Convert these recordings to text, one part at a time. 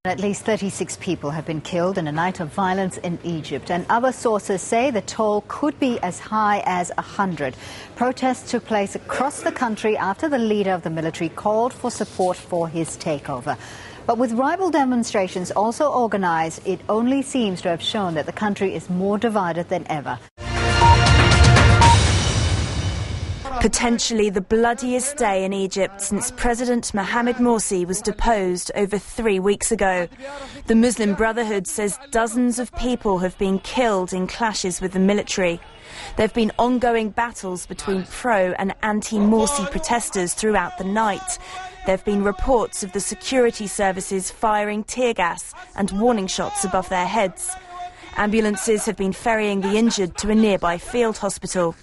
At least 36 people have been killed in a night of violence in Egypt, and other sources say the toll could be as high as 100. Protests took place across the country after the leader of the military called for support for his takeover. But with rival demonstrations also organized, it only seems to have shown that the country is more divided than ever. Potentially the bloodiest day in Egypt since President Mohammed Morsi was deposed over 3 weeks ago. The Muslim Brotherhood says dozens of people have been killed in clashes with the military. There have been ongoing battles between pro- and anti-Morsi protesters throughout the night. There have been reports of the security services firing tear gas and warning shots above their heads. Ambulances have been ferrying the injured to a nearby field hospital.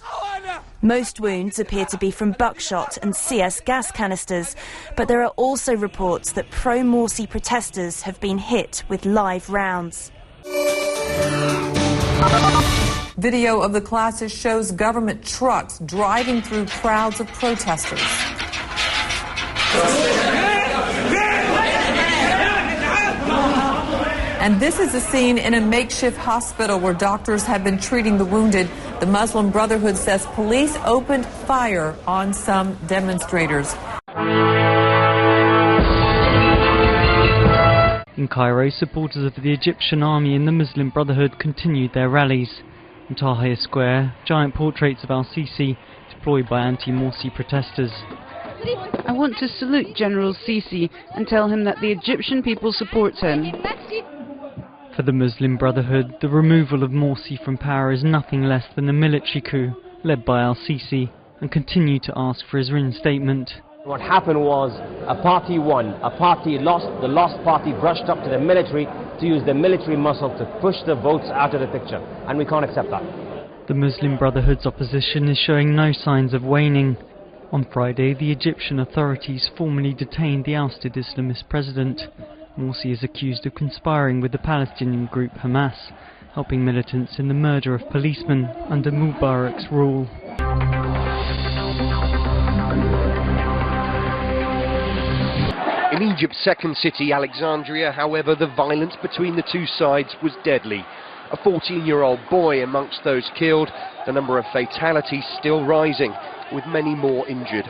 Most wounds appear to be from buckshot and CS gas canisters, but there are also reports that pro-Morsi protesters have been hit with live rounds. Video of the clashes shows government trucks driving through crowds of protesters. And this is a scene in a makeshift hospital where doctors have been treating the wounded. The Muslim Brotherhood says police opened fire on some demonstrators. In Cairo, supporters of the Egyptian army and the Muslim Brotherhood continued their rallies. In Tahrir Square, giant portraits of al-Sisi deployed by anti-Morsi protesters. I want to salute General Sisi and tell him that the Egyptian people support him. For the Muslim Brotherhood, the removal of Morsi from power is nothing less than a military coup led by al-Sisi, and continue to ask for his reinstatement. What happened was a party won, a party lost, the lost party brushed up to the military to use the military muscle to push the votes out of the picture, and we can't accept that. The Muslim Brotherhood's opposition is showing no signs of waning. On Friday, the Egyptian authorities formally detained the ousted Islamist president. Morsi is accused of conspiring with the Palestinian group Hamas, helping militants in the murder of policemen under Mubarak's rule. In Egypt's second city, Alexandria, however, the violence between the two sides was deadly. A 14-year-old boy amongst those killed, the number of fatalities still rising, with many more injured.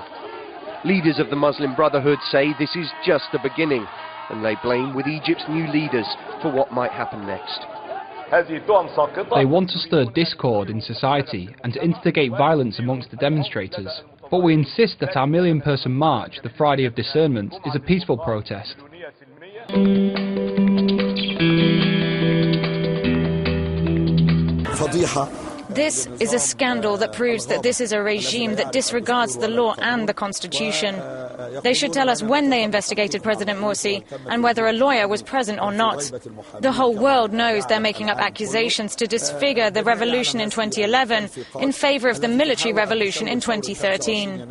Leaders of the Muslim Brotherhood say this is just the beginning, and they blame with Egypt's new leaders for what might happen next. They want to stir discord in society and to instigate violence amongst the demonstrators. But we insist that our million-person march, the Friday of Discernment, is a peaceful protest. This is a scandal that proves that this is a regime that disregards the law and the constitution. They should tell us when they investigated President Morsi and whether a lawyer was present or not. The whole world knows they're making up accusations to disfigure the revolution in 2011 in favor of the military revolution in 2013.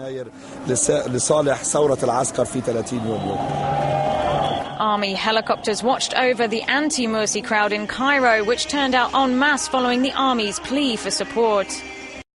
Army helicopters watched over the anti-Morsi crowd in Cairo, which turned out en masse following the army's plea for support.